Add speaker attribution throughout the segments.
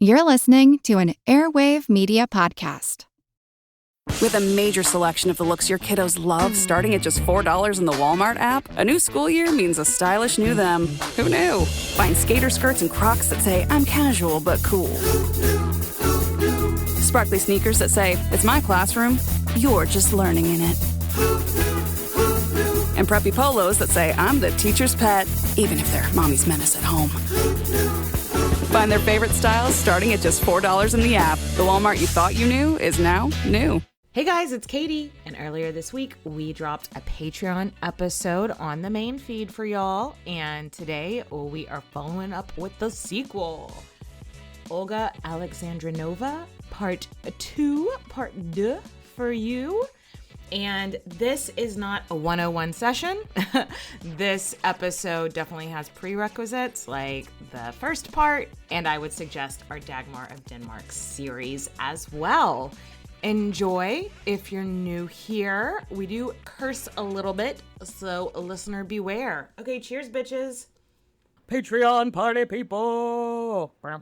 Speaker 1: You're listening to an Airwave Media Podcast.
Speaker 2: With a major selection of the looks your kiddos love, starting at just $4 in the Walmart app, a new school year means a stylish new them. Who knew? Find skater skirts and Crocs that say, I'm casual but cool. Sparkly sneakers that say, it's my classroom, you're just learning in it. And preppy polos that say, I'm the teacher's pet, even if they're mommy's menace at home. Find their favorite styles starting at just $4 in the app. The Walmart you thought you knew is now new.
Speaker 3: Hey guys, it's Katie, and earlier this week we dropped a Patreon episode on the main feed for y'all, and today we are following up with the sequel. Olga Alexandrovna, part 2 for you. And this is not a 101 session. This episode definitely has prerequisites like the first part, and I would suggest our Dagmar of Denmark series as well. Enjoy. If you're new here, we do curse a little bit, so listener beware. Okay, cheers, bitches. Patreon party people. Hi,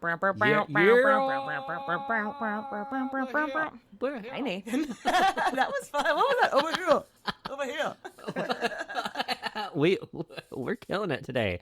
Speaker 3: Nathan. That was fun. What was that? Over here.
Speaker 4: We're killing it today.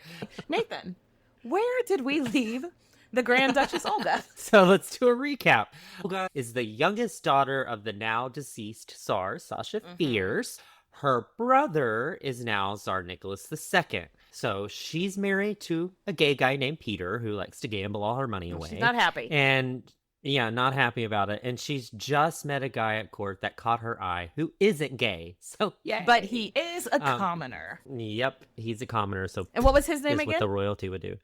Speaker 3: Nathan, where did we leave the Grand Duchess Olga?
Speaker 4: So let's do a recap. Olga is the youngest daughter of the now deceased Tsar, Sasha Fierce. Her brother is now Tsar Nicholas II. So she's married to a gay guy named Peter who likes to gamble all her money away.
Speaker 3: She's not happy.
Speaker 4: And yeah, not happy about it. And she's just met a guy at court that caught her eye who isn't gay. So yeah.
Speaker 3: But he is a commoner.
Speaker 4: Yep, he's a commoner. So
Speaker 3: and what was his name again?
Speaker 4: What the royalty would do.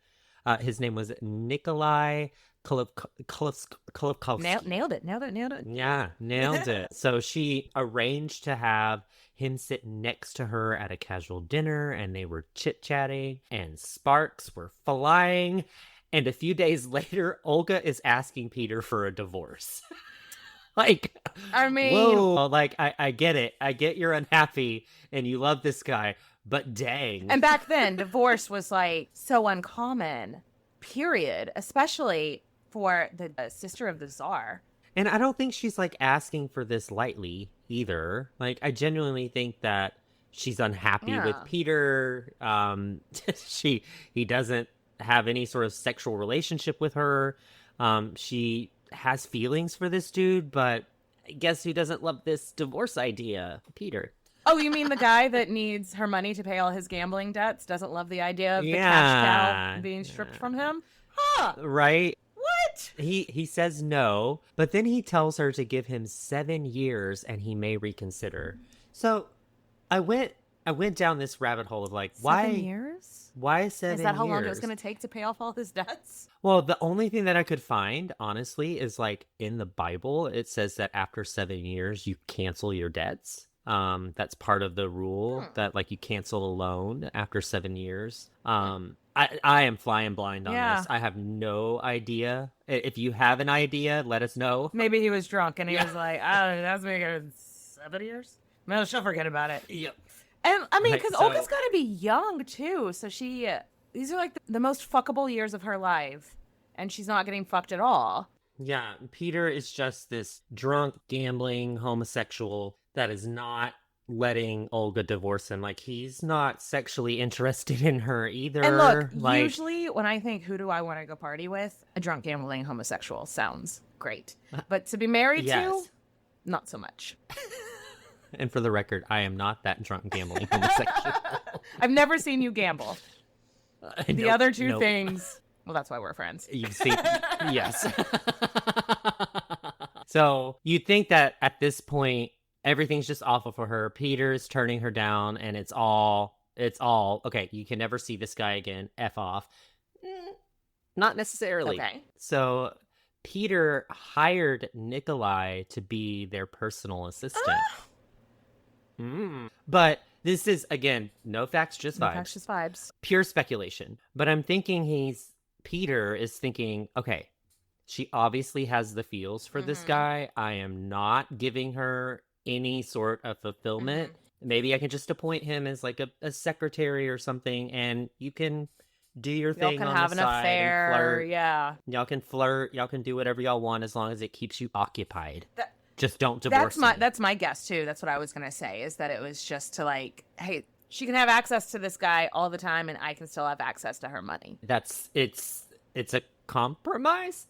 Speaker 4: His name was Nikolai Kolokowski.
Speaker 3: Nailed it.
Speaker 4: Yeah, nailed it. So she arranged to have him sit next to her at a casual dinner, and they were chit-chatting, and sparks were flying. And a few days later, Olga is asking Peter for a divorce. Like,
Speaker 3: I mean,
Speaker 4: whoa, like, I get it. I get you're unhappy and you love this guy, but dang.
Speaker 3: And back then, divorce was like so uncommon, period, especially for the sister of the Tsar.
Speaker 4: And I don't think she's like asking for this lightly either. Like, I genuinely think that she's unhappy with Peter. He doesn't have any sort of sexual relationship with her. She has feelings for this dude, but I guess who doesn't love this divorce idea? Peter.
Speaker 3: Oh, you mean the guy that needs her money to pay all his gambling debts doesn't love the idea of the cash cow being stripped from him? Huh.
Speaker 4: Right?
Speaker 3: What?
Speaker 4: He says no, but then he tells her to give him 7 years and he may reconsider. So I went down this rabbit hole of like, why
Speaker 3: 7 years?
Speaker 4: Why 7 years?
Speaker 3: Is that how long it was going to take to pay off all his debts?
Speaker 4: Well, the only thing that I could find, honestly, is like in the Bible, it says that after 7 years, you cancel your debts. That's part of the rule that like you cancel a loan after 7 years. I am flying blind on this. I have no idea. If you have an idea, let us know.
Speaker 3: Maybe he was drunk and he was like, oh, that's making 7 years? No, she'll forget about it.
Speaker 4: Yep.
Speaker 3: And I mean, because Olga's got to be young too. So these are like the most fuckable years of her life. And she's not getting fucked at all.
Speaker 4: Yeah. Peter is just this drunk, gambling homosexual that is not letting Olga divorce him. Like, he's not sexually interested in her either.
Speaker 3: And look, usually when I think, who do I want to go party with? A drunk, gambling homosexual sounds great. But to be married to, not so much.
Speaker 4: And for the record, I am not that drunk, gambling homosexual.
Speaker 3: I've never seen you gamble. The other two things, well, that's why we're friends.
Speaker 4: You've seen, yes. So you think that at this point, everything's just awful for her. Peter's turning her down, and it's all, okay, you can never see this guy again. F off. Not necessarily. Okay. So Peter hired Nikolai to be their personal assistant. But this is, again, no facts, just vibes.
Speaker 3: No facts, just vibes.
Speaker 4: Pure speculation. But I'm thinking Peter is thinking, okay, she obviously has the feels for this guy. I am not giving her any sort of fulfillment. Maybe I can just appoint him as like a secretary or something, and you can do your thing
Speaker 3: can
Speaker 4: on
Speaker 3: have
Speaker 4: the
Speaker 3: an
Speaker 4: side
Speaker 3: affair.
Speaker 4: and flirt.
Speaker 3: Yeah.
Speaker 4: Y'all can flirt. Y'all can do whatever y'all want as long as it keeps you occupied. Just don't divorce me.
Speaker 3: That's my guess too. That's what I was gonna say, is that it was just to like, hey, she can have access to this guy all the time, and I can still have access to her money.
Speaker 4: It's a compromise.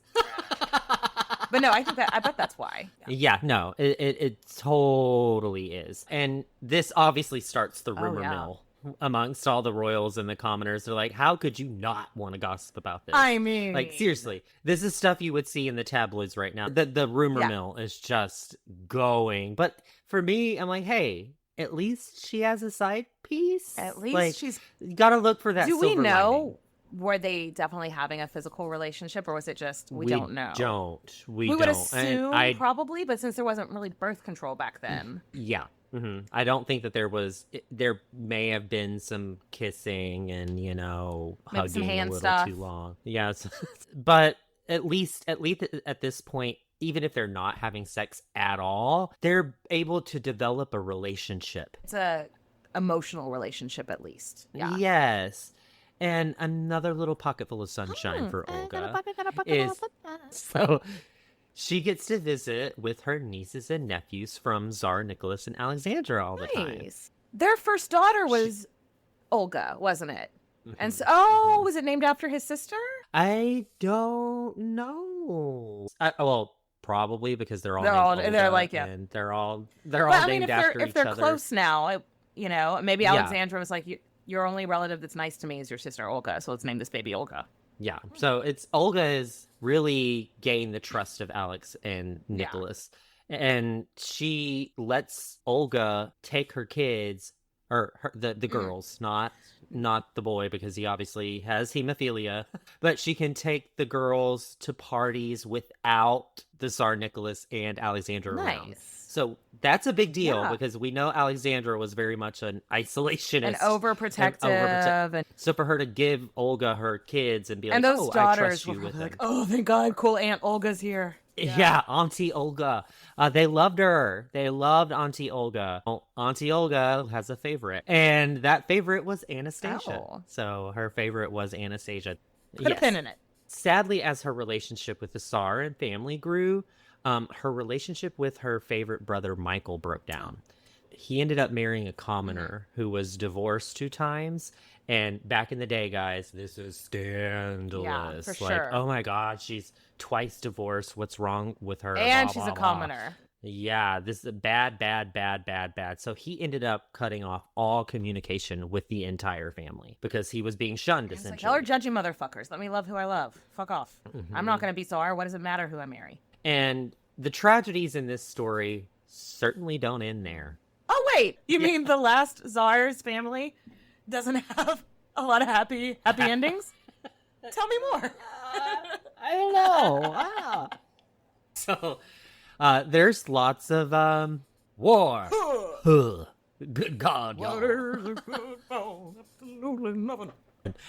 Speaker 3: But no, I bet that's why.
Speaker 4: Yeah, no, it totally is. And this obviously starts the rumor mill amongst all the royals and the commoners. They're like, how could you not want to gossip about this?
Speaker 3: I mean,
Speaker 4: like, seriously, this is stuff you would see in the tabloids right now. The rumor mill is just going. But for me, I'm like, hey, at least she has a side piece.
Speaker 3: At least
Speaker 4: like,
Speaker 3: she's...
Speaker 4: You gotta look for that.
Speaker 3: Do we
Speaker 4: silver
Speaker 3: know?
Speaker 4: lining.
Speaker 3: Were they definitely having a physical relationship, or was it just we don't know?
Speaker 4: We
Speaker 3: would
Speaker 4: don't.
Speaker 3: assume probably, but since there wasn't really birth control back then.
Speaker 4: Yeah. Mm-hmm. I don't think that there may have been some kissing and,
Speaker 3: maybe some
Speaker 4: hugging
Speaker 3: hand
Speaker 4: a little
Speaker 3: stuff.
Speaker 4: too long. Yes. But at least at this point, even if they're not having sex at all, they're able to develop a relationship.
Speaker 3: It's a emotional relationship, at least. Yeah.
Speaker 4: Yes. And another little pocket full of sunshine for Olga is so she gets to visit with her nieces and nephews from Tsar Nicholas and Alexandra all the time.
Speaker 3: Their first daughter was Olga, wasn't it?
Speaker 4: Mm-hmm.
Speaker 3: And so, was it named after his sister?
Speaker 4: I don't know. Well, probably because they're all
Speaker 3: and
Speaker 4: they're all
Speaker 3: but,
Speaker 4: named after each other.
Speaker 3: If they're close now, maybe Alexandra was like, your only relative that's nice to me is your sister Olga, so let's name this baby Olga.
Speaker 4: Yeah. So it's Olga has really gained the trust of Alex and Nicholas. Yeah. And she lets Olga take her kids, or the girls, not the boy, because he obviously has hemophilia, but she can take the girls to parties without the Tsar Nicholas and Alexandra around. So that's a big deal because we know Alexandra was very much an isolationist.
Speaker 3: And overprotective.
Speaker 4: So for her to give Olga her kids and be like,
Speaker 3: and those daughters
Speaker 4: I trust you with
Speaker 3: like,
Speaker 4: them.
Speaker 3: oh, thank God, cool Aunt Olga's here.
Speaker 4: Yeah, Auntie Olga. They loved her. They loved Auntie Olga. Well, Auntie Olga has a favorite. And that favorite was Anastasia.
Speaker 3: Oh.
Speaker 4: So her favorite was Anastasia.
Speaker 3: Put a pin in it.
Speaker 4: Sadly, as her relationship with the Tsar and family grew, her relationship with her favorite brother, Michael, broke down. He ended up marrying a commoner who was divorced 2 times. And back in the day, guys, this is scandalous.
Speaker 3: Yeah, for
Speaker 4: like,
Speaker 3: sure.
Speaker 4: oh my God, she's twice divorced. What's wrong with her?
Speaker 3: And
Speaker 4: blah,
Speaker 3: she's
Speaker 4: blah,
Speaker 3: a
Speaker 4: blah.
Speaker 3: commoner.
Speaker 4: Yeah, this is bad. So he ended up cutting off all communication with the entire family because he was being shunned, essentially.
Speaker 3: Y'all are judgy motherfuckers. Let me love who I love. Fuck off. Mm-hmm. I'm not going to be Tsar. What does it matter who I marry?
Speaker 4: And the tragedies in this story certainly don't end there.
Speaker 3: Oh, wait. You mean the last Tsar's family doesn't have a lot of happy endings? Tell me more.
Speaker 4: I don't know. So, there's lots of war. Good God, y'all.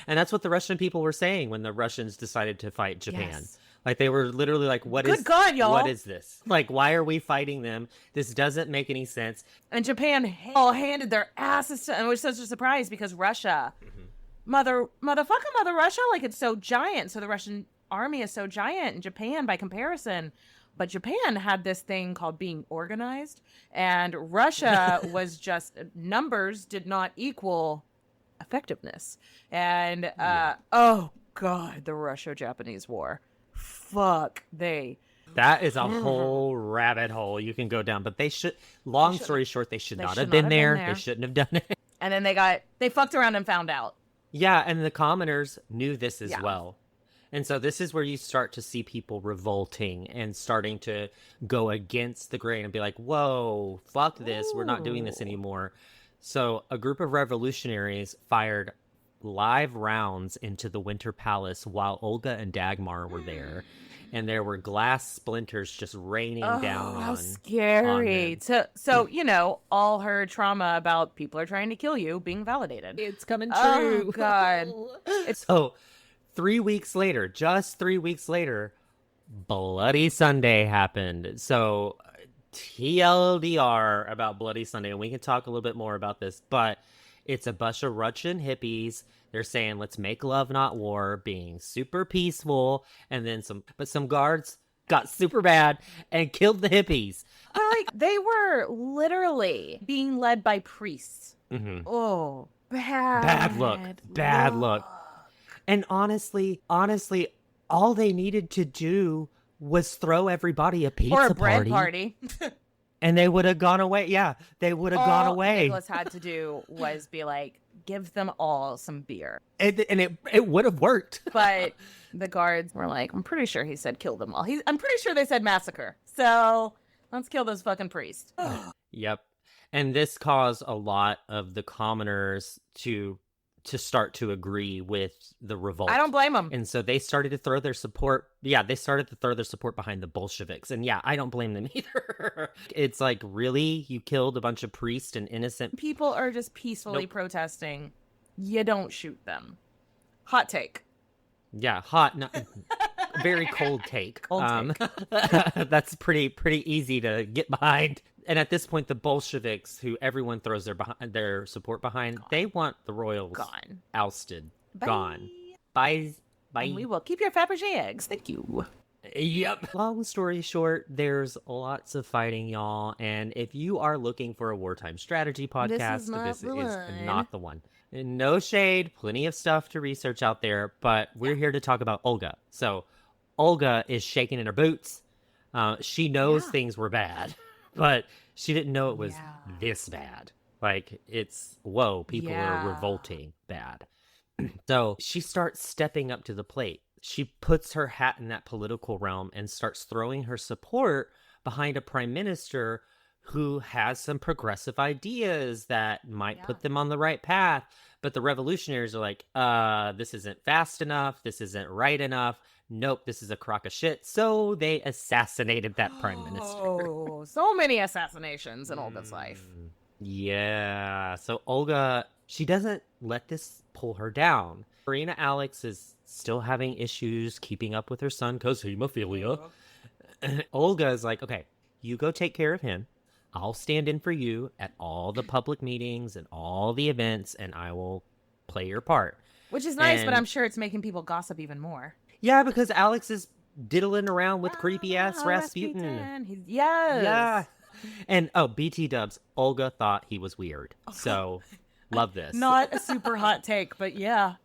Speaker 4: And that's what the Russian people were saying when the Russians decided to fight Japan. Yes. Like, they were literally like, what is this? Like, why are we fighting them? This doesn't make any sense.
Speaker 3: And Japan all handed their asses to, and which was such a surprise because Russia, motherfucker, Mother Russia, like, it's so giant. So the Russian army is so giant, and Japan by comparison. But Japan had this thing called being organized, and Russia was just, numbers did not equal effectiveness. And, oh God, the Russo-Japanese War. Fuck,
Speaker 4: that is a whole rabbit hole you can go down, but long story short, they should not have been there. They shouldn't have done it.
Speaker 3: And then they fucked around and found out.
Speaker 4: Yeah, and the commoners knew this as well. And so this is where you start to see people revolting and starting to go against the grain and be like, whoa, fuck this. We're not doing this anymore. So a group of revolutionaries fired live rounds into the Winter Palace while Olga and Dagmar were there. And there were glass splinters just raining down on
Speaker 3: how scary.
Speaker 4: On
Speaker 3: so, all her trauma about people are trying to kill you being validated.
Speaker 4: It's coming true.
Speaker 3: Oh, God.
Speaker 4: So 3 weeks later, just 3 weeks later, Bloody Sunday happened. So TLDR about Bloody Sunday, and we can talk a little bit more about this, but It's a bunch of Russian hippies. They're saying, let's make love, not war, being super peaceful. And then some guards got super bad and killed the hippies.
Speaker 3: But like, they were literally being led by priests.
Speaker 4: Mm-hmm.
Speaker 3: Oh, bad
Speaker 4: look. And honestly, all they needed to do was throw everybody a pizza
Speaker 3: or a bread party.
Speaker 4: And they would have gone away. Yeah, they would have gone away.
Speaker 3: All Nicholas had to do was be like, give them all some beer.
Speaker 4: And it would have worked.
Speaker 3: But the guards were like, I'm pretty sure he said kill them all. I'm pretty sure they said massacre. So let's kill this fucking priest.
Speaker 4: Yep. And this caused a lot of the commoners to start to agree with the revolt.
Speaker 3: I don't blame them.
Speaker 4: And so they started to throw their support. Yeah, they started to throw their support behind the Bolsheviks. And yeah, I don't blame them either. It's like, really? You killed a bunch of priests and innocent
Speaker 3: people are just peacefully protesting. You don't shoot them. Hot take.
Speaker 4: Yeah, hot. No, very cold take.
Speaker 3: Cold take.
Speaker 4: That's pretty easy to get behind. And at this point, the Bolsheviks, who everyone throws their support behind, they want the royals ousted.
Speaker 3: Bye.
Speaker 4: Gone. Bye.
Speaker 3: And we will keep your Fabergé eggs. Thank you.
Speaker 4: Yep. Long story short, there's lots of fighting, y'all. And if you are looking for a wartime strategy podcast, this is not the one. No shade, plenty of stuff to research out there, but we're here to talk about Olga. So Olga is shaking in her boots. She knows things were bad. But she didn't know it was this bad. Like, it's, whoa, people are revolting bad. So she starts stepping up to the plate. She puts her hat in that political realm and starts throwing her support behind a prime minister who has some progressive ideas that might put them on the right path. But the revolutionaries are like, this isn't fast enough. This isn't right enough. Nope, this is a crock of shit. So they assassinated that prime minister.
Speaker 3: Oh, so many assassinations in Olga's life.
Speaker 4: Yeah. So Olga, she doesn't let this pull her down. Marina Alex is still having issues keeping up with her son because hemophilia. Olga is like, okay, you go take care of him. I'll stand in for you at all the public meetings and all the events, and I will play your part.
Speaker 3: Which is nice, but I'm sure it's making people gossip even more.
Speaker 4: Yeah, because Alex is diddling around with creepy-ass Rasputin.
Speaker 3: Yes.
Speaker 4: Yeah. And, BT dubs, Olga thought he was weird. So, love this.
Speaker 3: Not a super hot take, but yeah.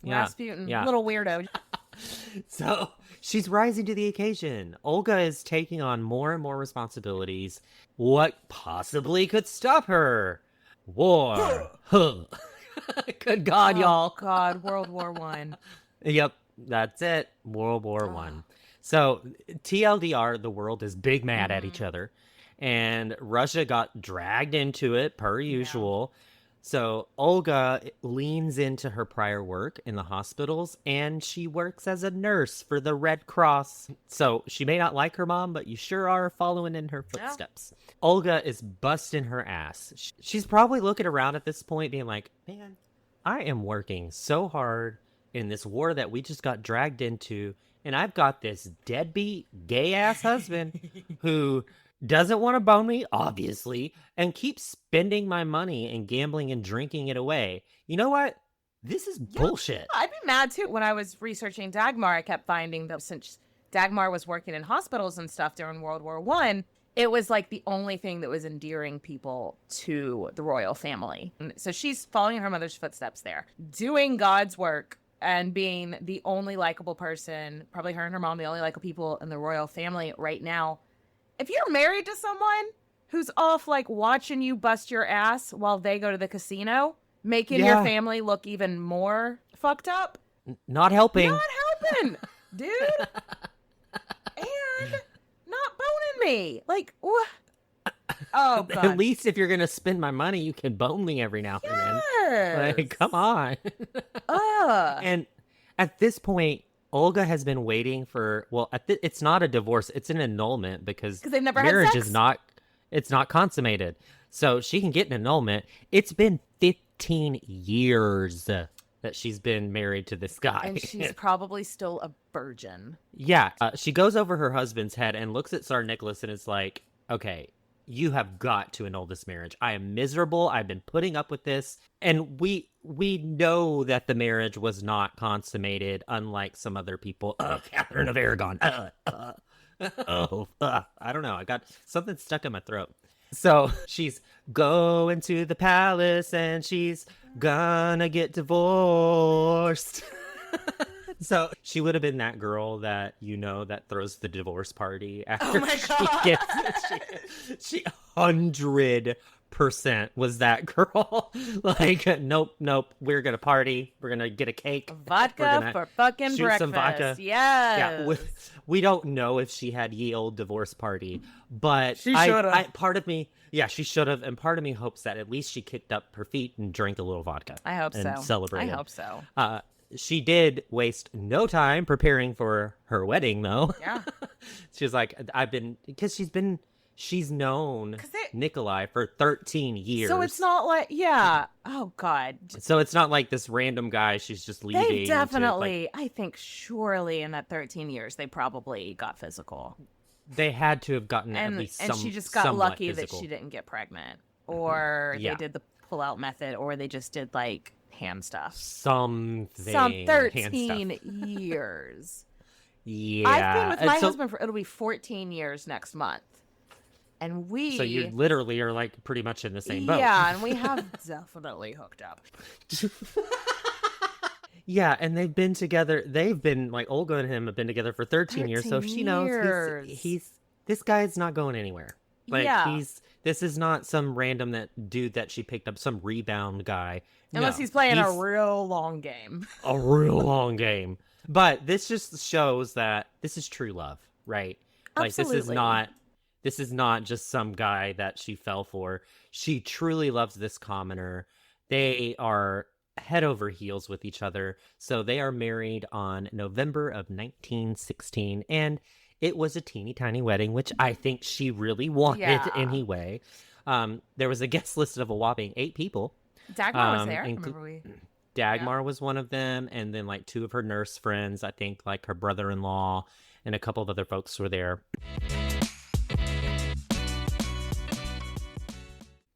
Speaker 3: Rasputin, little weirdo.
Speaker 4: So, she's rising to the occasion. Olga is taking on more and more responsibilities. What possibly could stop her? War. Good God, y'all.
Speaker 3: God, World War I.
Speaker 4: Yep, that's it. World War One. So, TLDR, the world is big mad at each other. And Russia got dragged into it, per usual. So, Olga leans into her prior work in the hospitals, and she works as a nurse for the Red Cross. So, she may not like her mom, but you sure are following in her footsteps. Yeah. Olga is busting her ass. She's probably looking around at this point being like, man, I am working so hard in this war that we just got dragged into, and I've got this deadbeat gay-ass husband who doesn't want to bone me, obviously, and keeps spending my money and gambling and drinking it away. You know what? This is bullshit.
Speaker 3: I'd be mad, too. When I was researching Dagmar, I kept finding that since Dagmar was working in hospitals and stuff during World War I, it was like the only thing that was endearing people to the royal family. And so she's following in her mother's footsteps there, doing God's work, and being the only likable person, probably her and her mom, the only likable people in the royal family right now. If you're married to someone who's off, like, watching you bust your ass while they go to the casino, making your family look even more fucked up.
Speaker 4: Not helping.
Speaker 3: Dude. And not boning me. Like, what? Oh, God.
Speaker 4: At least if you're going to spend my money, you can bone me every now and then. Like, come on. And at this point, Olga has been waiting for, it's not a divorce, it's an annulment because
Speaker 3: they've never
Speaker 4: marriage
Speaker 3: had sex.
Speaker 4: It's not consummated. So she can get an annulment. It's been 15 years that she's been married to this guy.
Speaker 3: And she's probably still a virgin.
Speaker 4: Yeah. She goes over her husband's head and looks at Tsar Nicholas and is like, okay, you have got to annul this marriage. I am miserable. I've been putting up with this. And we know that the marriage was not consummated, unlike some other people. Catherine of Aragon. I don't know. I got something stuck in my throat. So she's going to the palace and she's gonna get divorced. So she would have been that girl that, that throws the divorce party after she 100% was that girl. Like, nope, we're gonna party. We're gonna get a cake.
Speaker 3: Vodka for fucking breakfast. Some vodka. Yes.
Speaker 4: Yeah, we don't know if she had ye old divorce party, but
Speaker 3: she should have.
Speaker 4: Part of me, she should have, and part of me hopes that at least she kicked up her feet and drank a little vodka.
Speaker 3: I hope so.
Speaker 4: Celebrated.
Speaker 3: I hope so.
Speaker 4: She did waste no time preparing for her wedding, though.
Speaker 3: Yeah.
Speaker 4: She's like, she's known Nikolai for 13 years.
Speaker 3: So it's not like, oh God.
Speaker 4: So it's not like this random guy she's just leaving.
Speaker 3: They definitely, I think surely in that 13 years, they probably got physical.
Speaker 4: They had to have gotten at least some.
Speaker 3: And she just got lucky
Speaker 4: physical.
Speaker 3: that she didn't get pregnant. Or they did the pull-out method, or they just did like hand stuff.
Speaker 4: Some
Speaker 3: 13 years.
Speaker 4: Yeah.
Speaker 3: I've been with my husband for, it'll be 14 years next month. And
Speaker 4: so you literally are like pretty much in the same boat.
Speaker 3: Yeah, and we have definitely hooked up.
Speaker 4: Yeah, and they've been together. They've been like Olga and him have been together for 13 years. So she knows he's this guy's not going anywhere. Like this is not some random dude that she picked up, some rebound guy.
Speaker 3: Unless he's playing a real long game.
Speaker 4: A real long game. But this just shows that this is true love, right?
Speaker 3: Absolutely.
Speaker 4: Like this is not just some guy that she fell for. She truly loves this commoner. They are head over heels with each other. So they are married on November of 1916. And it was a teeny tiny wedding, which I think she really wanted anyway. There was a guest list of a whopping 8 people.
Speaker 3: Dagmar was there.
Speaker 4: Dagmar was one of them. And then like 2 of her nurse friends, I think like her brother-in-law and a couple of other folks were there.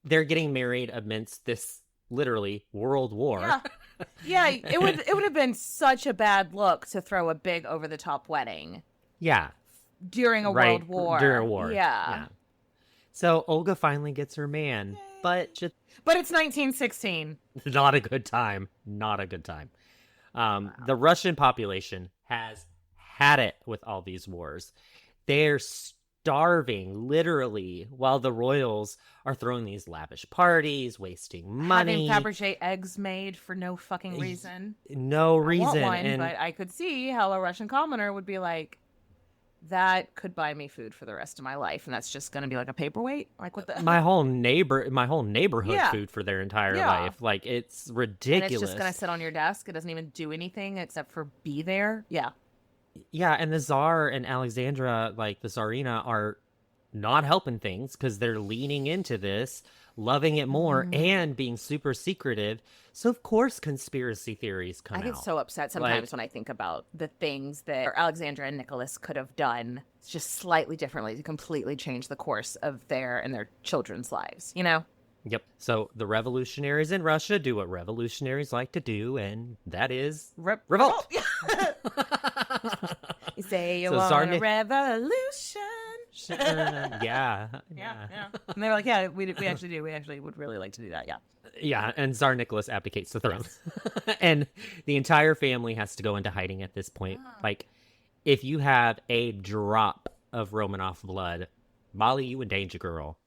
Speaker 4: They're getting married amidst this literally world war.
Speaker 3: Yeah, it would have been such a bad look to throw a big over the top wedding.
Speaker 4: Yeah.
Speaker 3: During a world war.
Speaker 4: During a war.
Speaker 3: Yeah.
Speaker 4: So Olga finally gets her man, but it's
Speaker 3: 1916.
Speaker 4: Not a good time. Not a good time. The Russian population has had it with all these wars. They're starving, literally, while the royals are throwing these lavish parties, wasting money.
Speaker 3: Having Fabergé eggs made for no fucking reason.
Speaker 4: No reason.
Speaker 3: I want one, but I could see how a Russian commoner would be like, that could buy me food for the rest of my life, and that's just going to be like a paperweight. Like what the
Speaker 4: my whole neighborhood food for their entire life. Like it's ridiculous.
Speaker 3: And it's just going to sit on your desk. It doesn't even do anything except for be there. Yeah.
Speaker 4: Yeah, and the Tsar and Alexandra, like the Tsarina, are not helping things because they're leaning into this, loving it more, and being super secretive. So, of course, conspiracy theories come out.
Speaker 3: I get so upset sometimes when I think about the things that Alexandra and Nicholas could have done just slightly differently to completely change the course of their and their children's lives, you know?
Speaker 4: Yep. So the revolutionaries in Russia do what revolutionaries like to do, and that is revolt.
Speaker 3: You say you want a revolution.
Speaker 4: Yeah.
Speaker 3: And they were like, yeah, we actually do. We actually would really like to do that, yeah.
Speaker 4: Yeah, and Tsar Nicholas abdicates the throne. And the entire family has to go into hiding at this point. Like, if you have a drop of Romanov blood, Molly, you in danger, girl.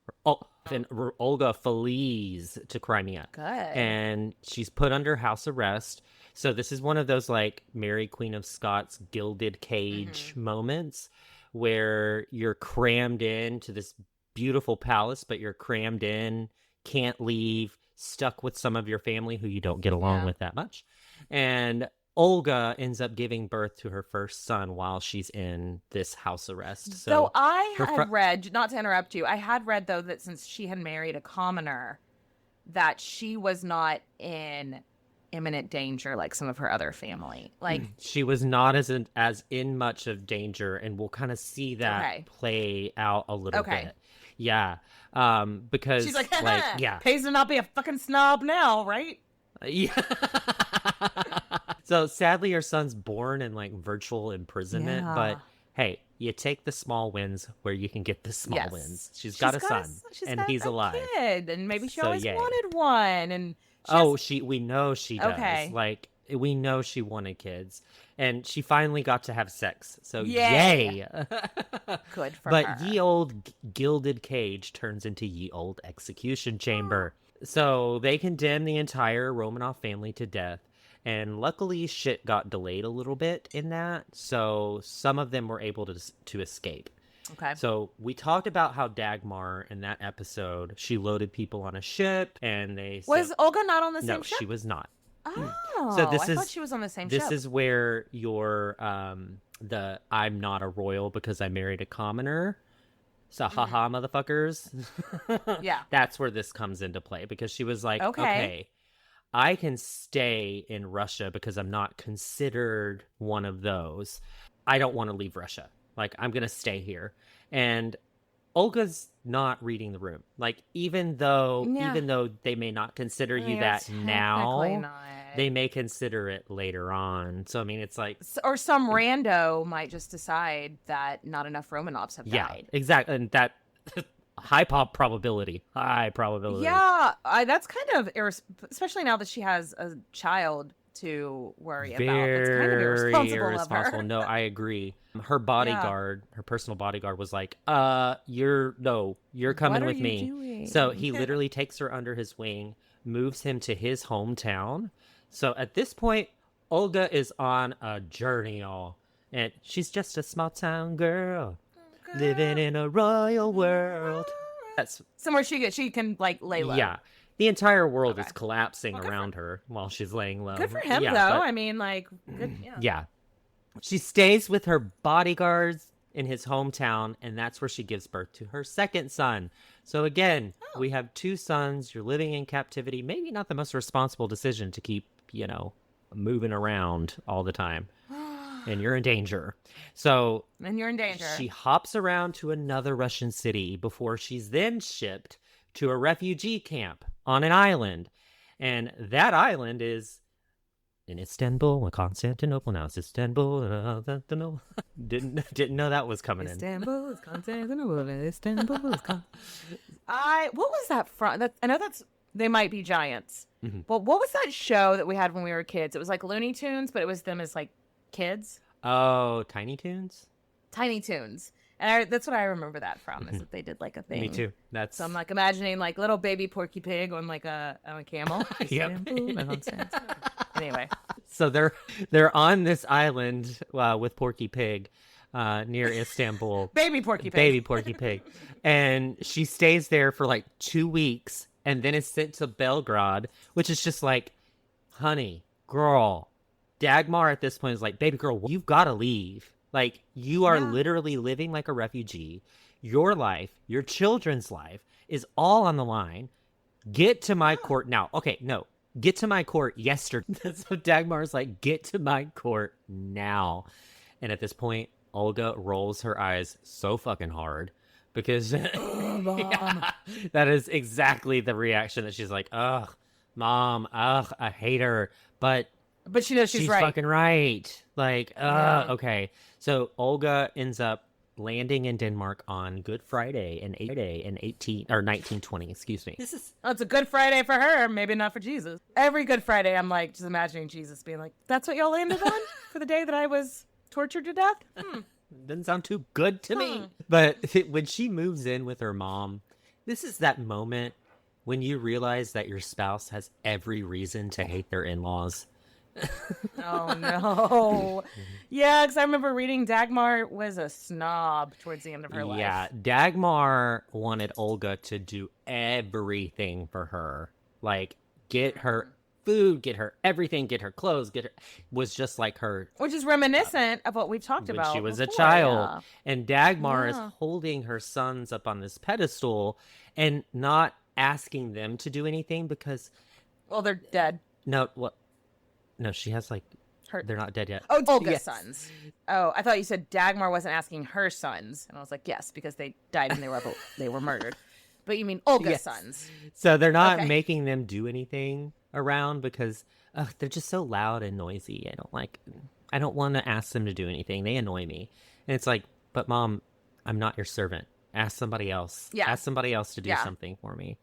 Speaker 4: And Olga flees to Crimea.
Speaker 3: Good.
Speaker 4: And she's put under house arrest. So this is one of those, like, Mary Queen of Scots gilded cage moments where you're crammed into this beautiful palace, but you're crammed in, can't leave, stuck with some of your family who you don't get along with that much. And Olga ends up giving birth to her first son while she's in this house arrest.
Speaker 3: So I had read, not to interrupt you, I had read, though, that since she had married a commoner, that she was not in imminent danger like some of her other family. Like
Speaker 4: she was not as in much of danger, and we'll kind of see that play out a little bit. Yeah. Because
Speaker 3: She's like,
Speaker 4: yeah.
Speaker 3: pays to not be a fucking snob now, right?
Speaker 4: Yeah. So sadly, her son's born in like virtual imprisonment, but hey, you take the small wins where you can get the small wins. She's got a son, and he's alive.
Speaker 3: Kid, and maybe she always
Speaker 4: yay.
Speaker 3: wanted one. And
Speaker 4: we know she does.
Speaker 3: Okay.
Speaker 4: Like we know she wanted kids, and she finally got to have sex. So
Speaker 3: Yay. Good for her.
Speaker 4: But ye old gilded cage turns into ye old execution chamber. So they condemn the entire Romanov family to death. And luckily, shit got delayed a little bit in that, so some of them were able to escape.
Speaker 3: Okay.
Speaker 4: So we talked about how Dagmar in that episode, she loaded people on a ship, and
Speaker 3: was Olga not on the same ship?
Speaker 4: No, she was not.
Speaker 3: Oh,
Speaker 4: so
Speaker 3: I thought she was on the same ship.
Speaker 4: This is where your the I'm not a royal because I married a commoner. So haha, motherfuckers.
Speaker 3: Yeah.
Speaker 4: That's where this comes into play, because she was like, okay, I can stay in Russia because I'm not considered one of those. I don't want to leave Russia. Like, I'm going to stay here. And Olga's not reading the room. Like, even though they may not consider you that now, they may consider it later on. So, I mean, it's like...
Speaker 3: Or some rando might just decide that not enough Romanovs have died.
Speaker 4: Yeah, exactly. And that... High probability.
Speaker 3: Yeah, that's kind of especially now that she has a child to worry about. It's kind of irresponsible of her.
Speaker 4: No, I agree. Her bodyguard, her personal bodyguard, was like, you're coming with me."
Speaker 3: Doing?
Speaker 4: So he literally takes her under his wing, moves him to his hometown. So at this point, Olga is on a journey, and she's just a small town girl. Living in a royal world. That's
Speaker 3: somewhere she can like lay low.
Speaker 4: Yeah. The entire world is collapsing around her while she's laying low.
Speaker 3: Good for him, though. I mean, like, good.
Speaker 4: Yeah. She stays with her bodyguards in his hometown, and that's where she gives birth to her second son. So again, we have two sons. You're living in captivity. Maybe not the most responsible decision to keep, moving around all the time. And you're in danger.
Speaker 3: And you're in danger.
Speaker 4: She hops around to another Russian city before she's then shipped to a refugee camp on an island. And that island is in Istanbul or Constantinople. Now it's Istanbul. Didn't know that was coming
Speaker 3: Istanbul is Constantinople. Istanbul is what was that from? I know they might be giants. Mm-hmm. But what was that show that we had when we were kids? It was like Looney Tunes, but it was them as like kids.
Speaker 4: Oh, Tiny Toons?
Speaker 3: Tiny Toons. And that's what I remember that from, is that they did like a thing.
Speaker 4: Me too.
Speaker 3: So I'm like imagining like little baby Porky Pig on like on a camel.
Speaker 4: Yep.
Speaker 3: Anyway.
Speaker 4: So they're on this island with Porky Pig near Istanbul.
Speaker 3: Baby Porky
Speaker 4: Pig. And she stays there for like 2 weeks and then is sent to Belgrade, which is just like, honey, girl. Dagmar at this point is like, baby girl, you've got to leave. Like, you are literally living like a refugee. Your life, your children's life is all on the line. Get to my court now. Okay, no. Get to my court yesterday. So Dagmar's like, get to my court now. And at this point, Olga rolls her eyes so fucking hard because that is exactly the reaction that she's like, ugh, mom, ugh, I hate her. But
Speaker 3: she knows she's right.
Speaker 4: Fucking right. Like, okay. So Olga ends up landing in Denmark on Good Friday in 1920, excuse me.
Speaker 3: It's a Good Friday for her, maybe not for Jesus. Every Good Friday, I'm like just imagining Jesus being like, that's what y'all landed on for the day that I was tortured to death?
Speaker 4: Doesn't sound too good to me. But when she moves in with her mom, this is that moment when you realize that your spouse has every reason to hate their in-laws.
Speaker 3: Oh no. Yeah, because I remember reading Dagmar was a snob towards the end of her life.
Speaker 4: Yeah, Dagmar wanted Olga to do everything for her. Like, get her food, get her everything, get her clothes, was just like her.
Speaker 3: Which is reminiscent of what we've talked about
Speaker 4: when she was
Speaker 3: before,
Speaker 4: a child. Yeah. And Dagmar is holding her sons up on this pedestal and not asking them to do anything because...
Speaker 3: Well, they're dead.
Speaker 4: No, what? No, she has like... They're not dead yet.
Speaker 3: Oh, Olga's
Speaker 4: Yes.
Speaker 3: sons. Oh, I thought you said Dagmar wasn't asking her sons. And I was like, yes, because they died and they were murdered. But you mean Olga's
Speaker 4: Yes.
Speaker 3: sons.
Speaker 4: So they're not
Speaker 3: Okay.
Speaker 4: making them do anything around because they're just so loud and noisy. I don't want to ask them to do anything. They annoy me. And it's like, but Mom, I'm not your servant. Ask somebody else.
Speaker 3: Yeah.
Speaker 4: Ask somebody else to do
Speaker 3: Yeah.
Speaker 4: something for me.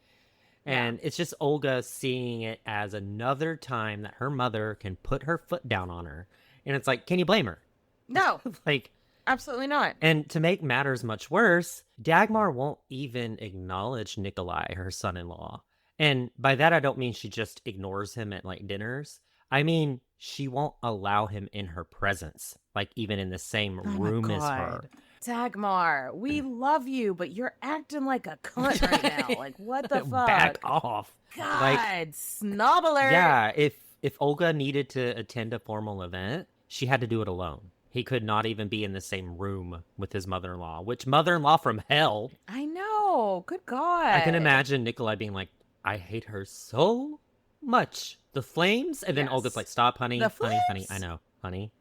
Speaker 4: And it's just Olga seeing it as another time that her mother can put her foot down on her. And it's like, can you blame her?
Speaker 3: No,
Speaker 4: Like,
Speaker 3: absolutely not.
Speaker 4: and to make matters much worse, Dagmar won't even acknowledge Nikolai, her son-in-law. And by that, I don't mean she just ignores him at like dinners. I mean, she won't allow him in her presence, like even in the same room as her.
Speaker 3: Dagmar, we love you, but you're acting like a cunt right now. Like, what the fuck?
Speaker 4: Back off.
Speaker 3: God,
Speaker 4: Like,
Speaker 3: snob alert.
Speaker 4: yeah, if Olga needed to attend a formal event, she had to do it alone. He could not even be in the same room with his mother-in-law, which mother-in-law from hell.
Speaker 3: I know. Good God.
Speaker 4: I can imagine Nikolai being like, I hate her so much. The flames? And then
Speaker 3: Yes.
Speaker 4: Olga's like, stop, honey.
Speaker 3: The
Speaker 4: Honey,
Speaker 3: flames?
Speaker 4: I know, honey.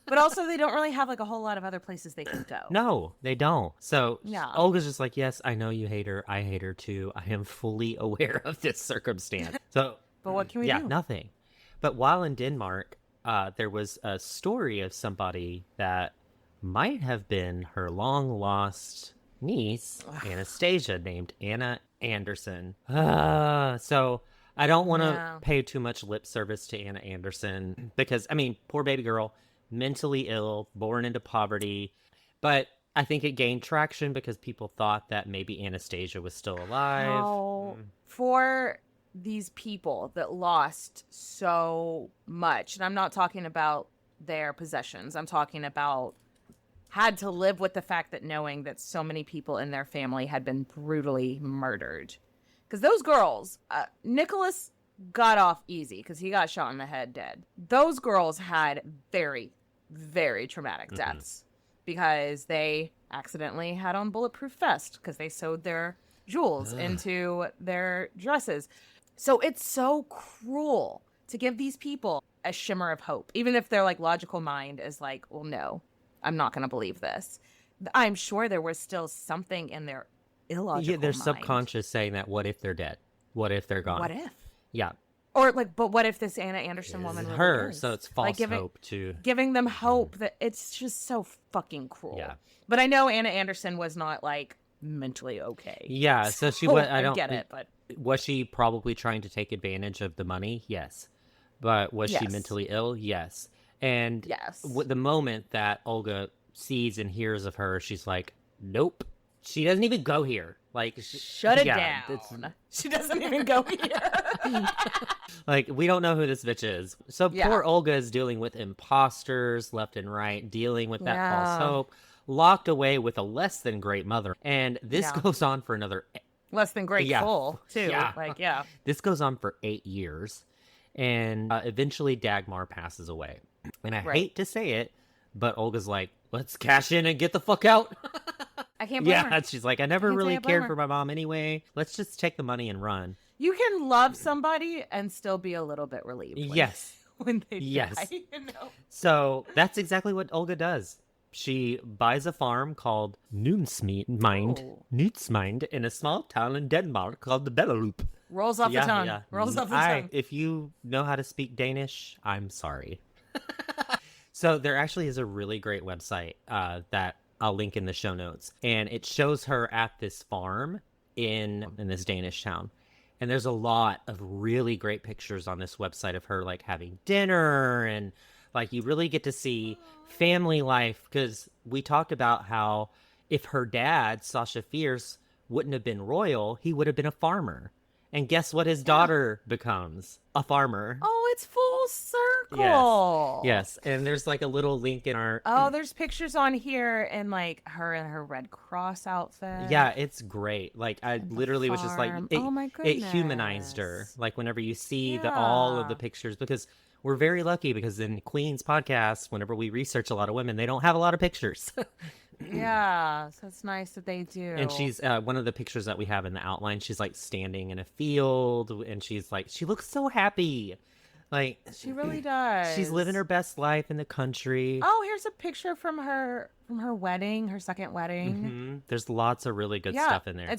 Speaker 3: But also, they don't really have like a whole lot of other places they can go.
Speaker 4: No, they don't. So
Speaker 3: Yeah.
Speaker 4: Olga's just like, yes, I know you hate her. I hate her too. I am fully aware of this circumstance. So,
Speaker 3: But what can we
Speaker 4: yeah,
Speaker 3: do?
Speaker 4: nothing. But while in Denmark, there was a story of somebody that might have been her long-lost niece, Anastasia, named Anna Anderson. So I don't want to
Speaker 3: Yeah.
Speaker 4: pay too much lip service to Anna Anderson because, I mean, poor baby girl, mentally ill, born into poverty. But I think it gained traction because people thought that maybe Anastasia was still alive.
Speaker 3: How for these people that lost so much, and I'm not talking about their possessions, I'm talking about had to live with the fact that knowing that so many people in their family had been brutally murdered. Because those girls, Nicholas got off easy because he got shot in the head dead. Those girls had very, very traumatic deaths because they accidentally had on bulletproof vest because they sewed their jewels into their dresses. So it's so cruel to give these people a shimmer of hope, even if their like logical mind is like, well, no, I'm not going to believe this. I'm sure there was still something in their illogical
Speaker 4: Yeah, their
Speaker 3: mind.
Speaker 4: subconscious saying that, what if they're dead? What if they're gone?
Speaker 3: What if?
Speaker 4: Yeah.
Speaker 3: Or like, but what if this Anna Anderson woman
Speaker 4: It's
Speaker 3: really
Speaker 4: her,
Speaker 3: is?
Speaker 4: so it's false
Speaker 3: Like
Speaker 4: hope to...
Speaker 3: giving them hope that it's just so fucking cruel.
Speaker 4: Yeah.
Speaker 3: But I know Anna Anderson was not like mentally okay.
Speaker 4: Yeah, so she was... I don't
Speaker 3: get it, but
Speaker 4: Was she probably trying to take advantage of the money? Yes. But was she
Speaker 3: Yes.
Speaker 4: mentally ill? Yes. And
Speaker 3: yes.
Speaker 4: the moment that Olga sees and hears of her, she's like, nope. She doesn't even go here. Like,
Speaker 3: Shut it
Speaker 4: yeah,
Speaker 3: down. She doesn't even go here.
Speaker 4: Like, we don't know who this bitch is. So
Speaker 3: Yeah.
Speaker 4: poor Olga is dealing with imposters left and right, dealing with that false
Speaker 3: Yeah.
Speaker 4: hope, locked away with a less than great mother. And this
Speaker 3: Yeah.
Speaker 4: goes on for another...
Speaker 3: Less than grateful, too.
Speaker 4: Yeah.
Speaker 3: Like, yeah.
Speaker 4: This goes on for 8 years. And eventually Dagmar passes away. And I
Speaker 3: Right.
Speaker 4: hate to say it, but Olga's like, let's cash in and get the fuck out.
Speaker 3: I can't blame her.
Speaker 4: Yeah, she's like, I never
Speaker 3: Can't say
Speaker 4: really
Speaker 3: I blame
Speaker 4: cared
Speaker 3: her.
Speaker 4: for my mom anyway. Let's just take the money and run.
Speaker 3: You can love somebody and still be a little bit relieved.
Speaker 4: Yes.
Speaker 3: When they
Speaker 4: Yes.
Speaker 3: die, you know?
Speaker 4: So that's exactly what Olga does. She buys a farm called Nunsmind in a small town in Denmark called the Bellerup.
Speaker 3: Rolls off the tongue. Rolls off the tongue.
Speaker 4: If you know how to speak Danish, I'm sorry. So there actually is a really great website that I'll link in the show notes. And it shows her at this farm in this Danish town. And there's a lot of really great pictures on this website of her like having dinner and like you really get to see family life because we talked about how if her dad, Sasha Fierce, wouldn't have been royal, he would have been a farmer. And guess what his daughter becomes? A farmer.
Speaker 3: Oh, it's full circle.
Speaker 4: Yes. And there's like a little link in our...
Speaker 3: Oh, there's pictures on here and like her in her Red Cross outfit.
Speaker 4: Yeah, it's great. Like I literally was just like,
Speaker 3: farm.
Speaker 4: it,
Speaker 3: Oh my
Speaker 4: it humanized her.
Speaker 3: goodness.
Speaker 4: Like whenever you see all of
Speaker 3: Yeah.
Speaker 4: the pictures, because we're very lucky because in Queen's podcast, whenever we research a lot of women, they don't have a lot of pictures.
Speaker 3: Yeah, so it's nice that they do.
Speaker 4: And she's one of the pictures that we have in the outline. She's like standing in a field, and she's like, she looks so happy. Like,
Speaker 3: she really does.
Speaker 4: She's living her best life in the country.
Speaker 3: Oh, here's a picture from her wedding, her second wedding.
Speaker 4: There's lots of really good stuff in there.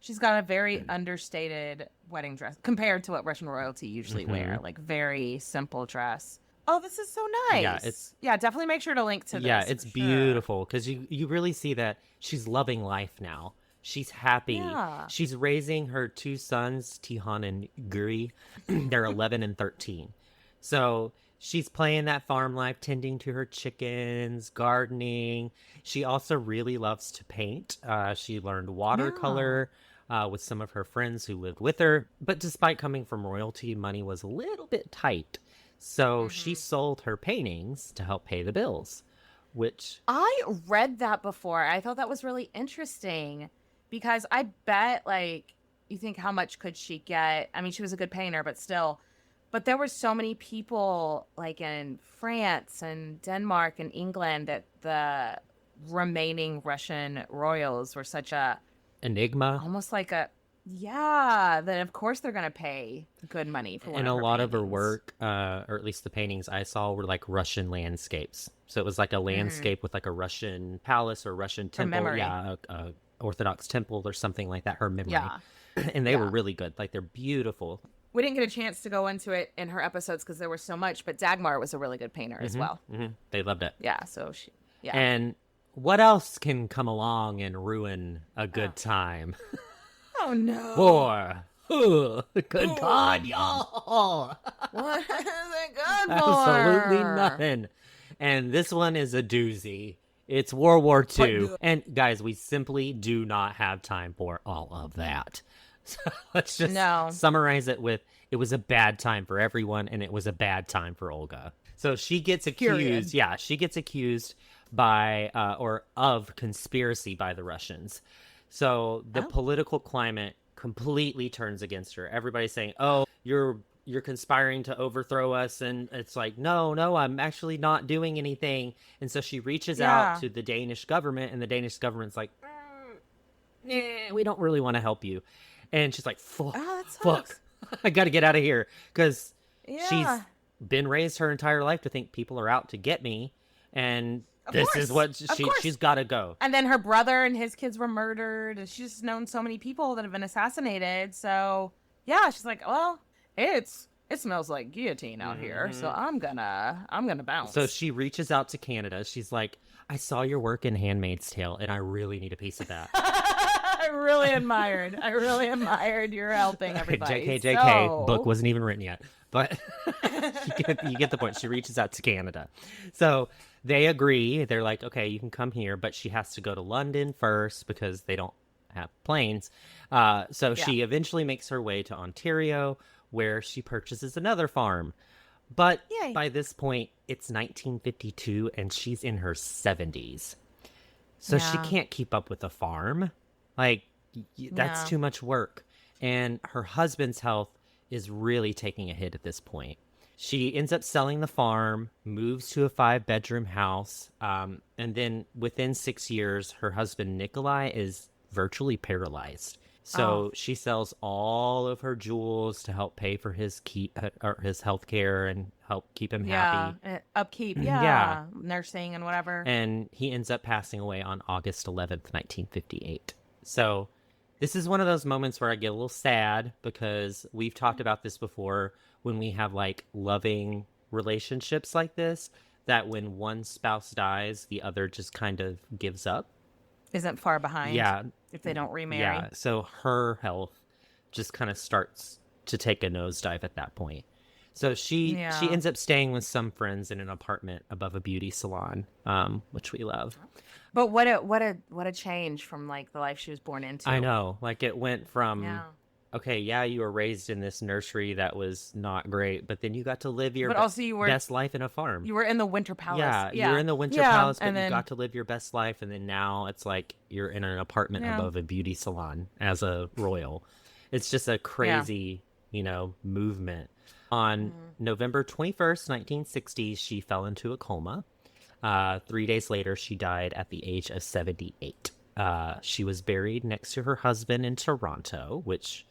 Speaker 3: She's got a very understated wedding dress compared to what Russian royalty usually wear. Like, very simple dress. Oh, this is so nice. Yeah, definitely make sure to link to this.
Speaker 4: Yeah, it's beautiful because you really see that she's loving life now. She's happy.
Speaker 3: Yeah.
Speaker 4: She's raising her 2 sons, Tihan and Guri. They're 11 and 13. So she's playing that farm life, tending to her chickens, gardening. She also really loves to paint. She learned watercolor with some of her friends who lived with her. But despite coming from royalty, money was a little bit tight. So she sold her paintings to help pay the bills, which...
Speaker 3: I read that before. I thought that was really interesting because I bet, like, you think how much could she get? I mean, she was a good painter, but still. But there were so many people, like, in France and Denmark and England that the remaining Russian royals were such a...
Speaker 4: enigma.
Speaker 3: Almost like a... Yeah, then of course they're going to pay good money for one
Speaker 4: and
Speaker 3: of
Speaker 4: a
Speaker 3: her
Speaker 4: lot
Speaker 3: paintings.
Speaker 4: of her work, or at least the paintings I saw, were like Russian landscapes. So it was like a landscape with like a Russian palace or Russian temple.
Speaker 3: memory.
Speaker 4: Yeah, a Orthodox temple or something like that. Her memory.
Speaker 3: Yeah.
Speaker 4: And they were really good. Like, they're beautiful.
Speaker 3: We didn't get a chance to go into it in her episodes because there was so much, but Dagmar was a really good painter as well.
Speaker 4: They loved it.
Speaker 3: Yeah, so she... Yeah.
Speaker 4: And what else can come along and ruin a good time?
Speaker 3: Oh, no.
Speaker 4: War. Good God, y'all.
Speaker 3: What is it good for?
Speaker 4: Absolutely nothing. And this one is a doozy. It's World War II. And guys, we simply do not have time for all of that. So let's just summarize it with, it was a bad time for everyone, and it was a bad time for Olga. So she gets accused. Yeah, she gets accused by, or of conspiracy by the Russians. So the political climate completely turns against her. Everybody's saying, "Oh, you're conspiring to overthrow us," and it's like, "No, I'm actually not doing anything." And so she reaches out to the Danish government, and the Danish government's like, "We don't really want to help you." And she's like, "Fuck, I got to get out of here," because she's been raised her entire life to think people are out to get me, and is what she's got to go.
Speaker 3: And then her brother and his kids were murdered. She's known so many people that have been assassinated. So yeah, she's like, well, it smells like guillotine out here, so I'm gonna bounce.
Speaker 4: So she reaches out to Canada. She's like, I saw your work in Handmaid's Tale, and I really need a piece of that.
Speaker 3: I really admired your helping everybody.
Speaker 4: JK, book wasn't even written yet. But you get the point. She reaches out to Canada. So they agree. They're like, okay, you can come here, but she has to go to London first because they don't have planes. She eventually makes her way to Ontario, where she purchases another farm. But by this point, it's 1952, and she's in her 70s. So she can't keep up with a farm. Like, that's too much work. And her husband's health is really taking a hit at this point. She ends up selling the farm, moves to a 5-bedroom house, and then within 6 years, her husband Nikolai is virtually paralyzed. So she sells all of her jewels to help pay for his his health care and help keep him happy.
Speaker 3: Upkeep, nursing and whatever.
Speaker 4: And he ends up passing away on August 11th, 1958. So this is one of those moments where I get a little sad because we've talked about this before when we have like loving relationships like this, that when one spouse dies, the other just kind of gives up.
Speaker 3: Isn't far behind.
Speaker 4: Yeah.
Speaker 3: If they don't remarry.
Speaker 4: Yeah. So her health just kind of starts to take a nosedive at that point. So she ends up staying with some friends in an apartment above a beauty salon, which we love.
Speaker 3: But what a change from like the life she was born into.
Speaker 4: I know. Like it went from you were raised in this nursery that was not great, but then you got to live your best life in a farm.
Speaker 3: You were in the Winter Palace.
Speaker 4: Yeah, you were in the Winter Palace, but you got to live your best life, and then now it's like you're in an apartment above a beauty salon as a royal. It's just a crazy, movement. On November 21st, 1960, she fell into a coma. 3 days later, she died at the age of 78. She was buried next to her husband in Toronto, which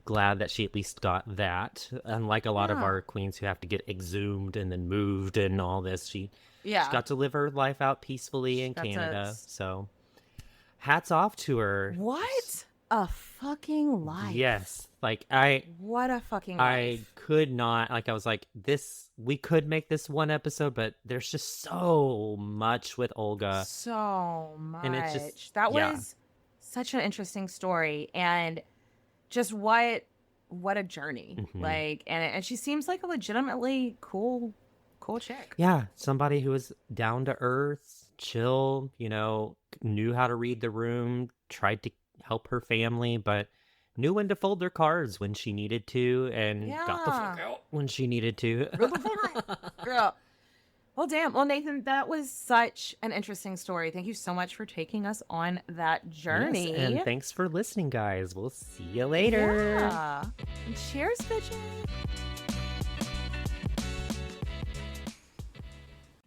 Speaker 4: glad that she at least got that. Unlike a lot of our queens who have to get exhumed and then moved and all this, she got to live her life out peacefully in Canada. So hats off to her.
Speaker 3: What a fucking life.
Speaker 4: Yes. Like
Speaker 3: what a fucking life.
Speaker 4: I could not, like, I was like, we could make this one episode, but there's just so much with Olga.
Speaker 3: So much.
Speaker 4: And it's just,
Speaker 3: that was such an interesting story. And just what a journey. Like, and she seems like a legitimately cool chick.
Speaker 4: Yeah. Somebody who was down to earth, chill, knew how to read the room, tried to help her family, but knew when to fold their cards when she needed to, and got the fuck out when she needed to.
Speaker 3: Girl. Well, damn. Well, Nathan, that was such an interesting story. Thank you so much for taking us on that journey.
Speaker 4: Yes, and thanks for listening, guys. We'll see you later.
Speaker 3: Yeah. And cheers, bitches.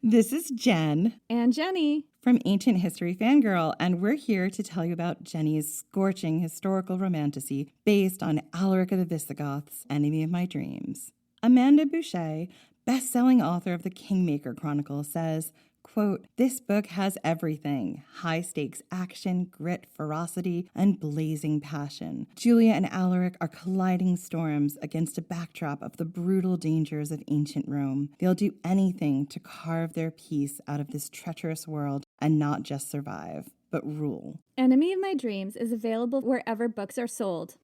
Speaker 5: This is Jen
Speaker 6: and Jenny
Speaker 5: from Ancient History Fangirl, and we're here to tell you about Jenny's scorching historical romantasy based on Alaric of the Visigoths, Enemy of My Dreams. Amanda Boucher, best-selling author of the Kingmaker Chronicle, says, quote, "This book has everything: high-stakes action, grit, ferocity, and blazing passion. Julia and Alaric are colliding storms against a backdrop of the brutal dangers of ancient Rome. They'll do anything to carve their piece out of this treacherous world and not just survive, but rule."
Speaker 6: Enemy of My Dreams is available wherever books are sold.